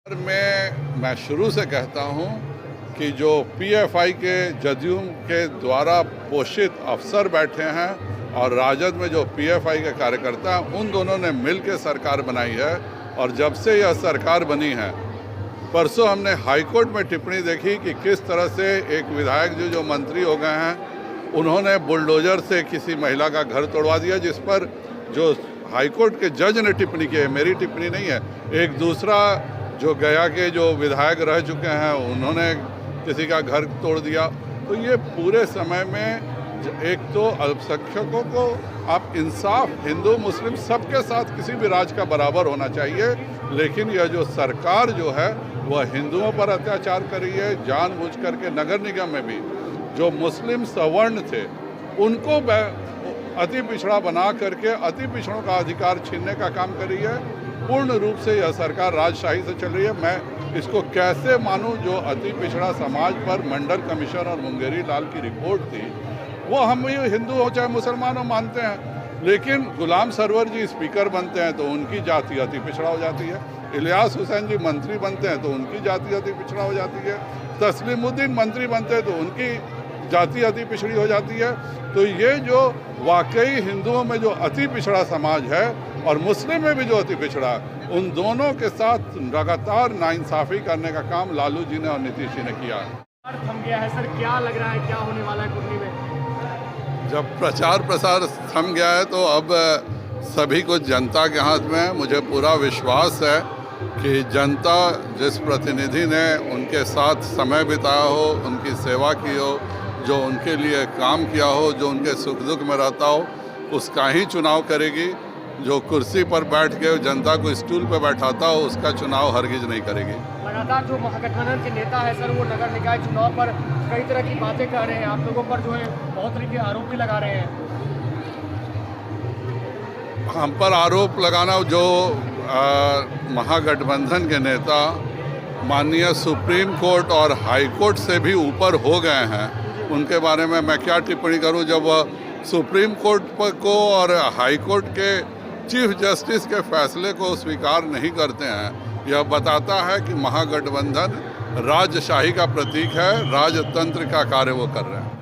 मैं शुरू से कहता हूं कि जो पीएफआई के जदयू के द्वारा पोषित अफसर बैठे हैं और राजद में जो पीएफआई के कार्यकर्ता हैं, उन दोनों ने मिलकर सरकार बनाई है। और जब से यह सरकार बनी है, परसों हमने हाईकोर्ट में टिप्पणी देखी कि किस तरह से एक विधायक जो मंत्री हो गए हैं, उन्होंने बुलडोजर से किसी महिला का घर तोड़वा दिया, जिस पर जो हाईकोर्ट के जज ने टिप्पणी की है, मेरी टिप्पणी नहीं है। एक दूसरा जो गया के जो विधायक रह चुके हैं, उन्होंने किसी का घर तोड़ दिया। तो ये पूरे समय में एक तो अल्पसंख्यकों को आप इंसाफ, हिंदू मुस्लिम सबके साथ किसी भी राज्य का बराबर होना चाहिए, लेकिन यह जो सरकार जो है वह हिंदुओं पर अत्याचार कर रही है। जानबूझ करके नगर निगम में भी जो मुस्लिम सवर्ण थे उनको अति पिछड़ा बना करके अति पिछड़ों का अधिकार छीनने का काम कर रही है। पूर्ण रूप से यह सरकार राजशाही से चल रही है। मैं इसको कैसे मानूं? जो अति पिछड़ा समाज पर मंडल कमीशन और मुंगेरी लाल की रिपोर्ट थी, वो हम हिंदू हो चाहे मुसलमान हो मानते हैं, लेकिन गुलाम सरवर जी स्पीकर बनते हैं तो उनकी जाति अति पिछड़ा हो जाती है। इलियास हुसैन जी मंत्री बनते हैं तो उनकी जाति अति पिछड़ा हो जाती है। तस्लीमुद्दीन मंत्री बनते हैं तो उनकी जाति अति पिछड़ी हो जाती है। तो ये जो वाकई हिंदुओं में जो अति पिछड़ा समाज है और मुस्लिम में भी जो अति पिछड़ा है, उन दोनों के साथ लगातार नाइंसाफ़ी करने का काम लालू जी ने और नीतीश जी ने किया है। थम गया है सर, क्या लग रहा है, क्या होने वाला है कुंडली में? जब प्रचार प्रसार थम गया है तो अब सभी कुछ जनता के हाथ में है। मुझे पूरा विश्वास है कि जनता जिस प्रतिनिधि ने उनके साथ समय बिताया हो, उनकी सेवा की हो, जो उनके लिए काम किया हो, जो उनके सुख दुख में रहता हो, उसका ही चुनाव करेगी। जो कुर्सी पर बैठ के जनता को स्टूल पर बैठाता हो, उसका चुनाव हरगिज नहीं करेगी। लगातार जो महागठबंधन के नेता है सर, वो नगर निकाय चुनाव पर कई तरह की बातें कर रहे हैं, आप लोगों पर जो है बहुत तरह के आरोप भी लगा रहे हैं। हम पर आरोप लगाना, जो महागठबंधन के नेता माननीय सुप्रीम कोर्ट और हाई कोर्ट से भी ऊपर हो गए हैं, उनके बारे में मैं क्या टिप्पणी करूं? जब सुप्रीम कोर्ट को और हाई कोर्ट के चीफ जस्टिस के फैसले को स्वीकार नहीं करते हैं, यह बताता है कि महागठबंधन राजशाही का प्रतीक है, राजतंत्र का कार्य वो कर रहे हैं।